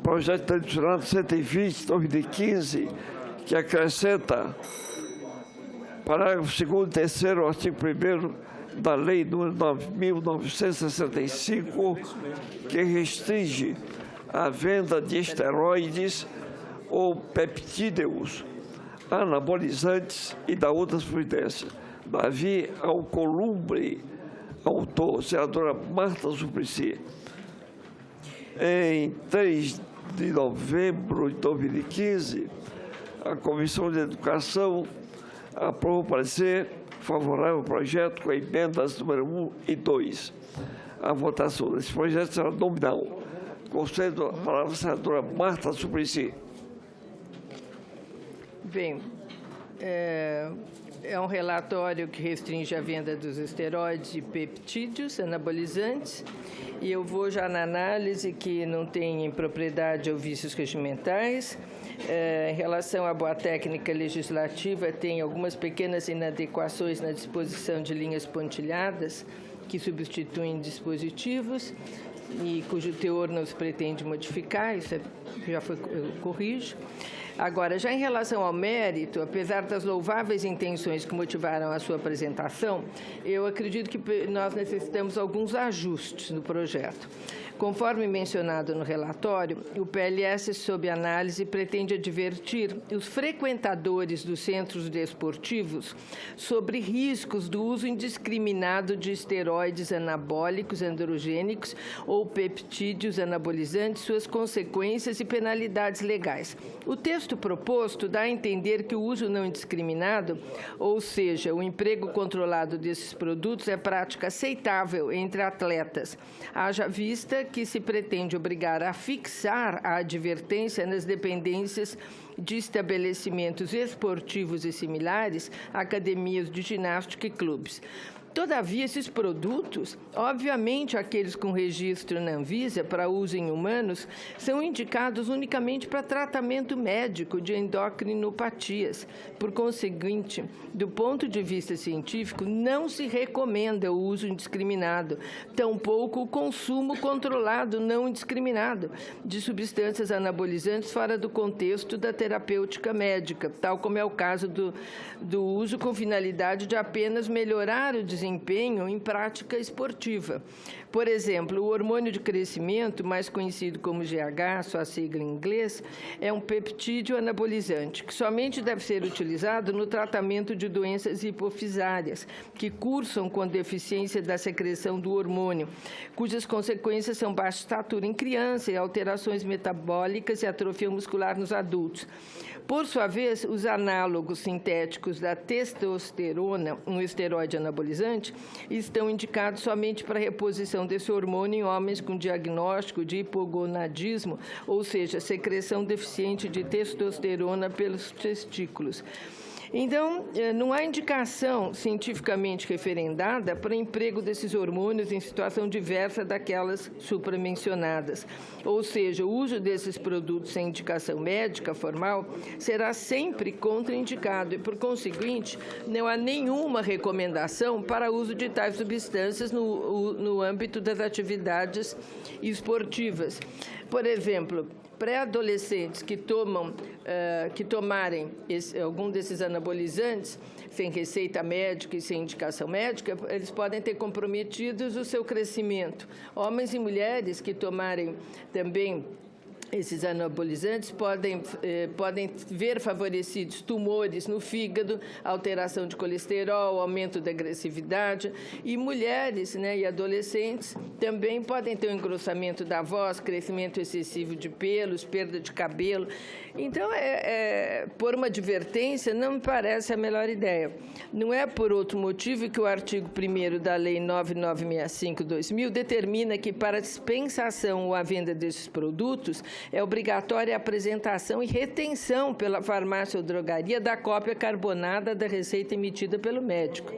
projeto tradicional 120/2015, que acrescenta parágrafo 2º e 3º, artigo 1º da Lei nº 9.965, que restringe a venda de esteroides ou peptídeos, anabolizantes e da outras providências. Davi Alcolumbre, autor, senadora Marta Suplicy. Em 3 de novembro de 2015, a Comissão de Educação aprovou o parecer favorável ao projeto com emendas número 1 e 2. A votação desse projeto será nominal. Concedo a palavra à senadora Marta Suplicy. Bem, é um relatório que restringe a venda dos esteroides e peptídeos anabolizantes, e eu vou já na análise que não tem impropriedade ou vícios regimentais. Em relação à boa técnica legislativa, tem algumas pequenas inadequações na disposição de linhas pontilhadas que substituem dispositivos e cujo teor não se pretende modificar, isso já foi corrijo. Agora, já em relação ao mérito, apesar das louváveis intenções que motivaram a sua apresentação, eu acredito que nós necessitamos alguns ajustes no projeto. Conforme mencionado no relatório, o PLS, sob análise, pretende advertir os frequentadores dos centros desportivos sobre riscos do uso indiscriminado de esteroides anabólicos, androgênicos ou peptídeos anabolizantes, suas consequências e penalidades legais. O texto proposto dá a entender que o uso não indiscriminado, ou seja, o emprego controlado desses produtos, é prática aceitável entre atletas, haja vista que se pretende obrigar a fixar a advertência nas dependências de estabelecimentos esportivos e similares, academias de ginástica e clubes. Todavia, esses produtos, obviamente aqueles com registro na Anvisa para uso em humanos, são indicados unicamente para tratamento médico de endocrinopatias. Por conseguinte, do ponto de vista científico, não se recomenda o uso indiscriminado, tampouco o consumo controlado não indiscriminado de substâncias anabolizantes fora do contexto da terapêutica médica, tal como é o caso do uso com finalidade de apenas melhorar o desempenho em prática esportiva. Por exemplo, o hormônio de crescimento, mais conhecido como GH, sua sigla em inglês, é um peptídeo anabolizante, que somente deve ser utilizado no tratamento de doenças hipofisárias, que cursam com deficiência da secreção do hormônio, cujas consequências são baixa estatura em criança e alterações metabólicas e atrofia muscular nos adultos. Por sua vez, os análogos sintéticos da testosterona, um esteroide anabolizante, estão indicados somente para reposição desse hormônio em homens com diagnóstico de hipogonadismo, ou seja, secreção deficiente de testosterona pelos testículos. Então, não há indicação cientificamente referendada para o emprego desses hormônios em situação diversa daquelas supramencionadas. Ou seja, o uso desses produtos sem indicação médica formal será sempre contraindicado e, por conseguinte, não há nenhuma recomendação para o uso de tais substâncias no âmbito das atividades esportivas. Por exemplo, pré-adolescentes que tomarem algum desses anabolizantes sem receita médica e sem indicação médica, eles podem ter comprometidos o seu crescimento. Homens e mulheres que tomarem também esses anabolizantes podem ver favorecidos tumores no fígado, alteração de colesterol, aumento da agressividade, e mulheres, e adolescentes também podem ter um engrossamento da voz, crescimento excessivo de pelos, perda de cabelo. Então, por uma advertência, não me parece a melhor ideia. Não é por outro motivo que o artigo 1º da Lei 9965/2000 determina que, para dispensação ou a venda desses produtos, é obrigatória a apresentação e retenção pela farmácia ou drogaria da cópia carbonada da receita emitida pelo médico.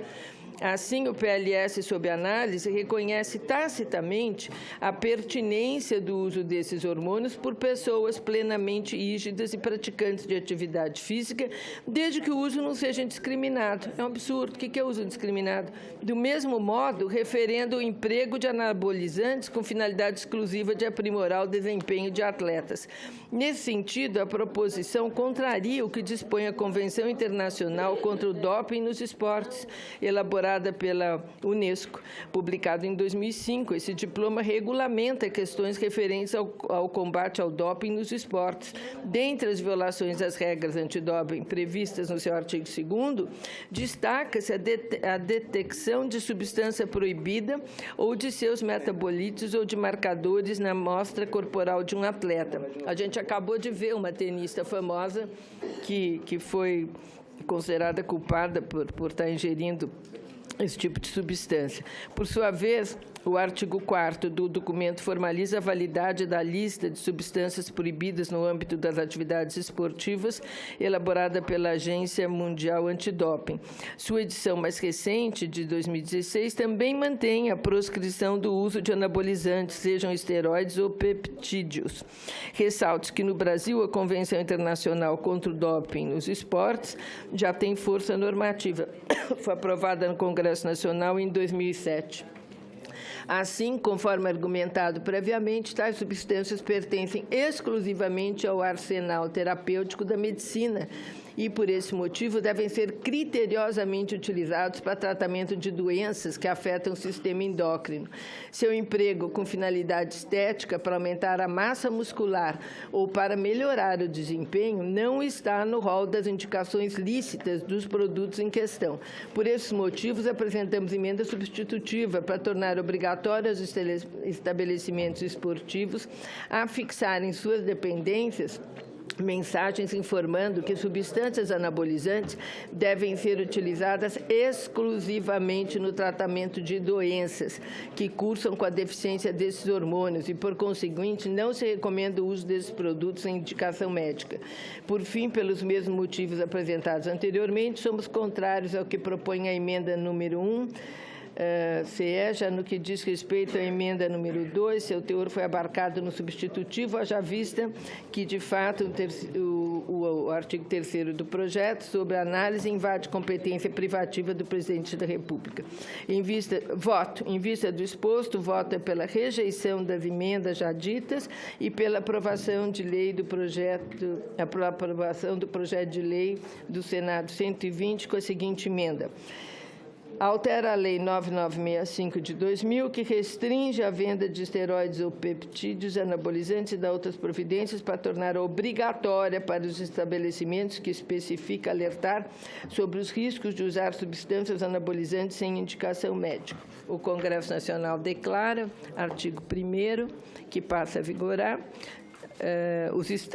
Assim, o PLS, sob análise, reconhece tacitamente a pertinência do uso desses hormônios por pessoas plenamente rígidas e praticantes de atividade física, desde que o uso não seja indiscriminado. É um absurdo. O que é uso indiscriminado? Do mesmo modo, referendo o emprego de anabolizantes com finalidade exclusiva de aprimorar o desempenho de atletas. Nesse sentido, a proposição contraria o que dispõe a Convenção Internacional contra o Doping nos Esportes, elaborada pela Unesco, publicado em 2005. Esse diploma regulamenta questões referentes ao combate ao doping nos esportes. Dentre as violações às regras antidoping previstas no seu artigo 2º, destaca-se a detecção de substância proibida ou de seus metabolitos ou de marcadores na amostra corporal de um atleta. A gente acabou de ver uma tenista famosa que foi considerada culpada por estar ingerindo esse tipo de substância. Por sua vez, o artigo 4º do documento formaliza a validade da lista de substâncias proibidas no âmbito das atividades esportivas, elaborada pela Agência Mundial Antidoping. Sua edição mais recente, de 2016, também mantém a proscrição do uso de anabolizantes, sejam esteroides ou peptídeos. Ressalte que, no Brasil, a Convenção Internacional contra o Doping nos Esportes já tem força normativa. Foi aprovada no Congresso Nacional em 2007. Assim, conforme argumentado previamente, tais substâncias pertencem exclusivamente ao arsenal terapêutico da medicina e, por esse motivo, devem ser criteriosamente utilizados para tratamento de doenças que afetam o sistema endócrino. Seu emprego com finalidade estética para aumentar a massa muscular ou para melhorar o desempenho não está no rol das indicações lícitas dos produtos em questão. Por esses motivos, apresentamos emenda substitutiva para tornar obrigatório aos estabelecimentos esportivos a fixarem suas dependências mensagens informando que substâncias anabolizantes devem ser utilizadas exclusivamente no tratamento de doenças que cursam com a deficiência desses hormônios e, por conseguinte, não se recomenda o uso desses produtos sem indicação médica. Por fim, pelos mesmos motivos apresentados anteriormente, somos contrários ao que propõe a emenda número 1, CE, já no que diz respeito à emenda número 2, seu teor foi abarcado no substitutivo, haja vista que, de fato, o artigo 3º do projeto, sobre a análise, invade competência privativa do Presidente da República. Em vista do exposto, voto é pela rejeição das emendas já ditas e pela aprovação de lei do projeto, aprovação do projeto de lei do Senado 120, com a seguinte emenda. Altera a Lei 9965 de 2000, que restringe a venda de esteroides ou peptídeos, anabolizantes e dá outras providências para tornar obrigatória para os estabelecimentos que especifica alertar sobre os riscos de usar substâncias anabolizantes sem indicação médica. O Congresso Nacional declara, artigo 1º, que passa a vigorar,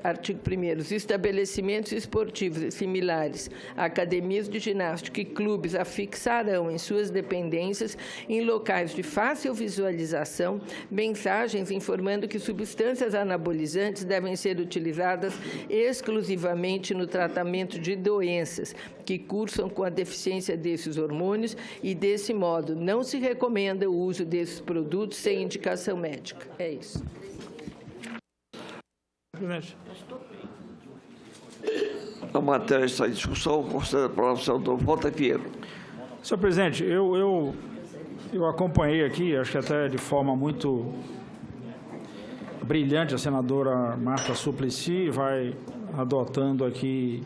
artigo 1º, os estabelecimentos esportivos e similares, academias de ginástica e clubes afixarão em suas dependências, em locais de fácil visualização, mensagens informando que substâncias anabolizantes devem ser utilizadas exclusivamente no tratamento de doenças que cursam com a deficiência desses hormônios e, desse modo, não se recomenda o uso desses produtos sem indicação médica. É isso. A matéria está em discussão, considera a aprovação do voto é Pinheiro. Senhor presidente, eu acompanhei aqui, acho que até de forma muito brilhante, a senadora Marta Suplicy vai adotando aqui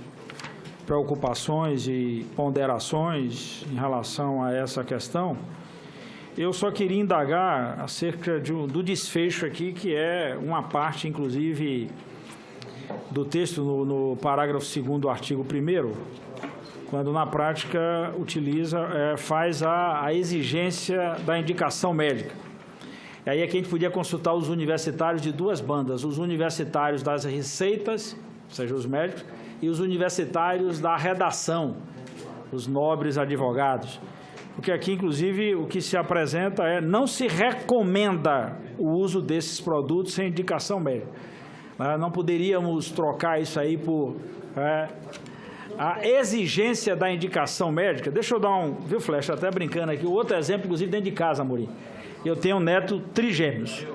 preocupações e ponderações em relação a essa questão. Eu só queria indagar acerca do desfecho aqui, que é uma parte, inclusive, do texto no parágrafo 2º do artigo 1º, quando, na prática, faz a exigência da indicação médica. E aí é que a gente podia consultar os universitários de duas bandas, os universitários das receitas, ou seja, os médicos, e os universitários da redação, os nobres advogados. Porque aqui, inclusive, o que se apresenta não se recomenda o uso desses produtos sem indicação médica. Não poderíamos trocar isso aí por a exigência da indicação médica, deixa eu dar viu, Flecha, até brincando aqui, o outro exemplo, inclusive, dentro de casa, Amorim. Eu tenho netos trigêmeos.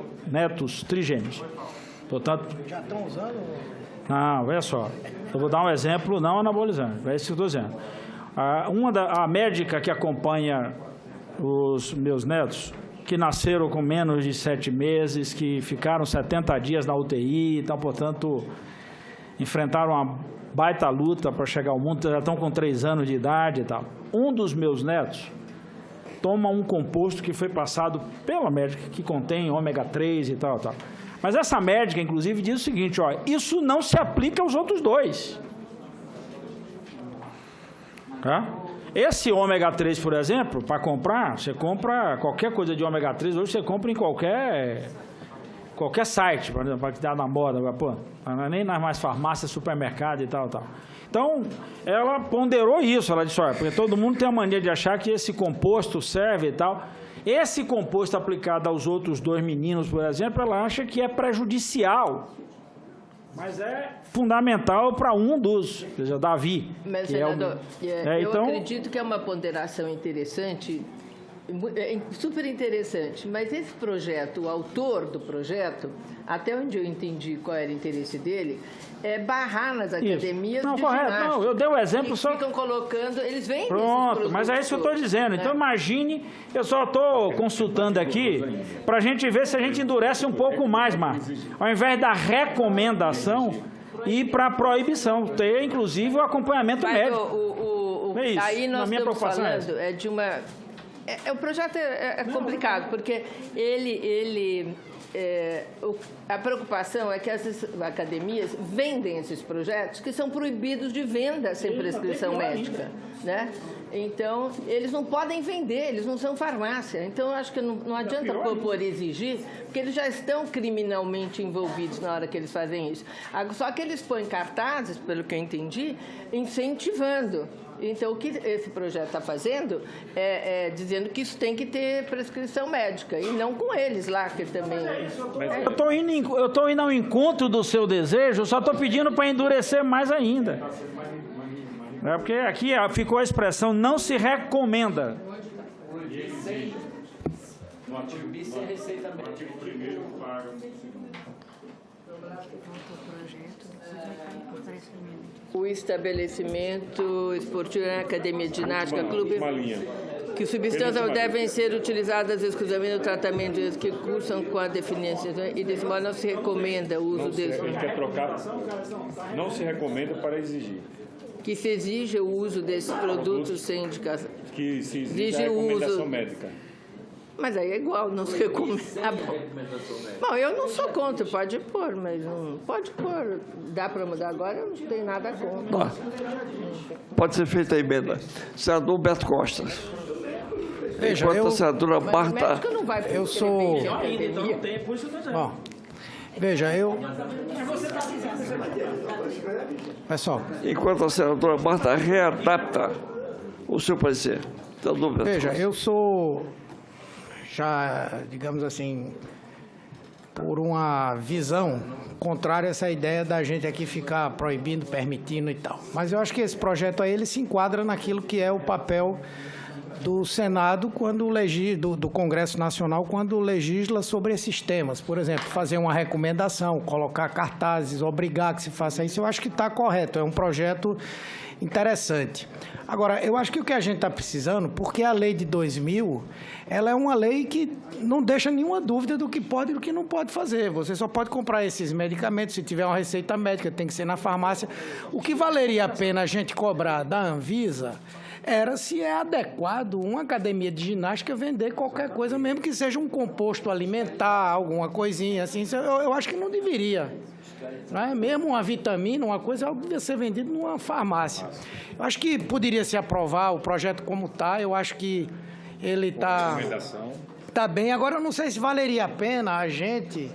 Portanto... Já estão usando? Não, olha só. Eu vou dar um exemplo não anabolizante, é isso que eu estou dizendo. A médica que acompanha os meus netos, que nasceram com menos de 7 meses, que ficaram 70 dias na UTI, então, portanto, enfrentaram uma baita luta para chegar ao mundo, já estão com 3 anos de idade e tal. Um dos meus netos toma um composto que foi passado pela médica, que contém ômega 3 e tal. Mas essa médica, inclusive, diz o seguinte, ó, isso não se aplica aos outros 2. Tá? Esse ômega 3, por exemplo, para comprar, você compra qualquer coisa de ômega 3, hoje você compra em qualquer site, por exemplo, para que dá na moda, pô, nem nas mais farmácias, supermercado e tal. Então, ela ponderou isso, ela disse, olha, porque todo mundo tem a mania de achar que esse composto serve e tal. Esse composto aplicado aos outros 2 meninos, por exemplo, ela acha que é prejudicial. Mas é fundamental para um dos, ou seja, Davi. Mas, senador, eu acredito que é uma ponderação interessante, super interessante, mas esse projeto, o autor do projeto, até onde eu entendi qual era o interesse dele, é barrar nas academias de ginástica. Não, eu dei o exemplo eles só... ficam colocando, eles vendem Pronto, mas é isso que eu estou dizendo. Então, imagine, eu só estou consultando aqui para a gente ver se a gente endurece um pouco mais, Marcos. Ao invés da recomendação, ir para a proibição, ter, inclusive, o acompanhamento médico. É isso. Aí nós estamos falando de uma... O projeto é complicado, porque a preocupação é que as academias vendem esses projetos que são proibidos de venda sem prescrição médica, né? Então, eles não podem vender, eles não são farmácia. Então, eu acho que não adianta propor exigir, porque eles já estão criminalmente envolvidos na hora que eles fazem isso. Só que eles põem cartazes, pelo que eu entendi, incentivando. Então, o que esse projeto está fazendo é dizendo que isso tem que ter prescrição médica, e não com eles lá, que também... Eu estou indo ao encontro do seu desejo, só estou pedindo para endurecer mais ainda. Porque aqui ficou a expressão, não se recomenda. No artigo B, sem receita médica. O estabelecimento esportivo, academia de ginástica, clube, que substâncias devem ser utilizadas exclusivamente no tratamento que cursam com a definição, e desse modo não se recomenda o uso desse. A gente quer trocar, não se recomenda para exigir. Que se exija o uso desses produtos sem indicação. Que se exige a recomendação médica. Mas aí é igual, não se recomenda. Bom, eu não sou contra, pode pôr, mas não pode pôr. Dá para mudar agora, eu não tenho nada contra. Pode ser feita a emenda. Senador Beto Costa. Veja, enquanto a senadora Marta... Eu sou... Bom, veja, Pessoal... Enquanto a senadora Marta readapta o seu parecer. Veja, eu sou... já, digamos assim, por uma visão contrária a essa ideia da gente aqui ficar proibindo, permitindo e tal. Mas eu acho que esse projeto aí, ele se enquadra naquilo que é o papel do Senado, do Congresso Nacional, quando legisla sobre esses temas. Por exemplo, fazer uma recomendação, colocar cartazes, obrigar que se faça isso, eu acho que está correto, é um projeto interessante. Agora, eu acho que o que a gente está precisando, porque a lei de 2000, ela é uma lei que não deixa nenhuma dúvida do que pode e do que não pode fazer. Você só pode comprar esses medicamentos se tiver uma receita médica, tem que ser na farmácia. O que valeria a pena a gente cobrar da Anvisa era se é adequado uma academia de ginástica vender qualquer coisa, mesmo que seja um composto alimentar, alguma coisinha assim. Eu acho que não deveria. Não é? Mesmo uma vitamina, uma coisa, ela devia ser vendida numa farmácia. Eu acho que poderia se aprovar o projeto como está, eu acho que ele está bem. Agora, eu não sei se valeria a pena a gente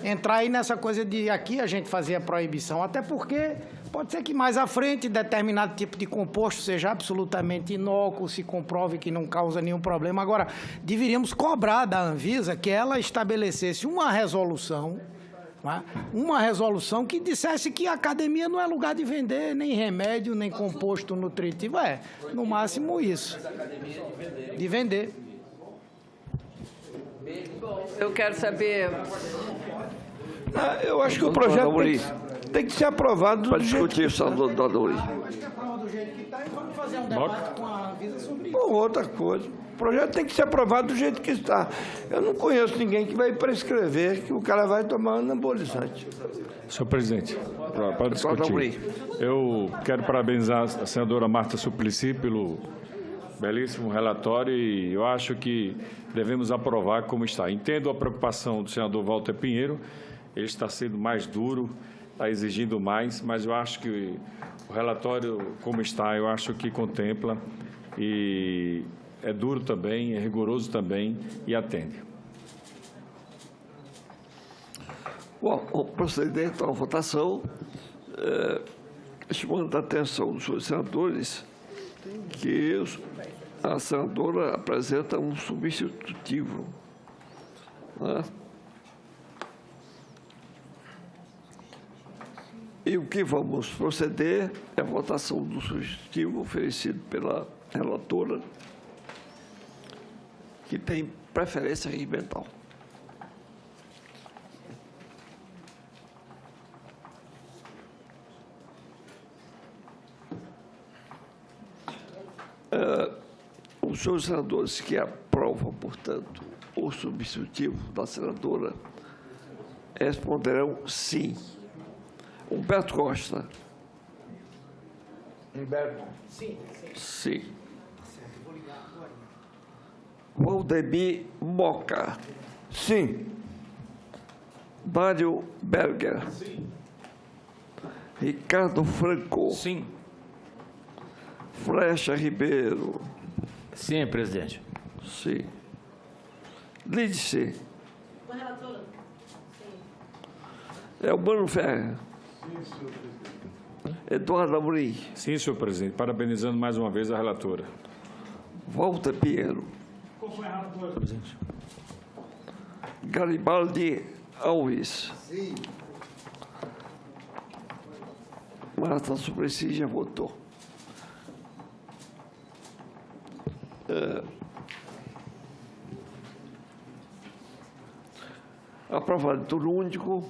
entrar aí nessa coisa de aqui a gente fazer a proibição, até porque pode ser que mais à frente determinado tipo de composto seja absolutamente inócuo, se comprove que não causa nenhum problema. Agora, deveríamos cobrar da Anvisa que ela estabelecesse uma resolução, não é? Uma resolução que dissesse que a academia não é lugar de vender nem remédio, nem composto nutritivo. No máximo isso. De vender. Eu quero saber... Eu acho que o projeto tem que ser aprovado Para do jeito discutir isso, doutor Adori. Acho que aprova do jeito que está e vamos fazer um debate com a Anvisa sobre isso. ou outra coisa. O projeto tem que ser aprovado do jeito que está. Eu não conheço ninguém que vai prescrever que o cara vai tomar anabolizante. Senhor presidente, para discutir, eu quero parabenizar a senadora Marta Suplicy pelo belíssimo relatório e eu acho que devemos aprovar como está. Entendo a preocupação do senador Walter Pinheiro, ele está sendo mais duro, está exigindo mais, mas eu acho que o relatório como está, eu acho que contempla e é duro também, é rigoroso também e atende. Bom, vamos proceder então à votação, chamando a atenção dos senhores senadores que a senadora apresenta um substitutivo. Né? E o que vamos proceder é a votação do substitutivo oferecido pela relatora, que tem preferência regimental. Os senhores senadores que aprovam, portanto, o substitutivo da senadora responderão sim. Humberto Costa. Humberto. Sim. Valdemir Moca. Sim. Mário Berger. Sim. Ricardo Franco. Sim. Flecha Ribeiro. Sim, presidente. Sim. Lídice. Elmano Ferreira. Sim, senhor presidente. Eduardo Amorim. Sim, senhor presidente, parabenizando mais uma vez a relatora. Walter Pinheiro. Presidente. Garibaldi Alves. Sim. Marta Suplicy já votou. Aprovado em turno único,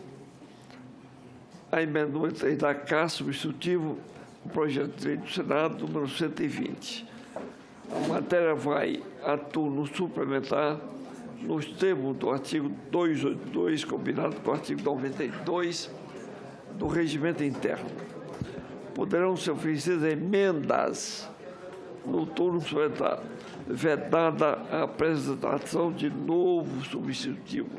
a emenda número 3 da Casa, substitutivo, o projeto de lei do Senado, número 120. A matéria vai a turno suplementar nos termos do artigo 282, combinado com o artigo 92 do Regimento Interno. Poderão ser oferecidas emendas no turno suplementar, vedada a apresentação de novo substitutivo.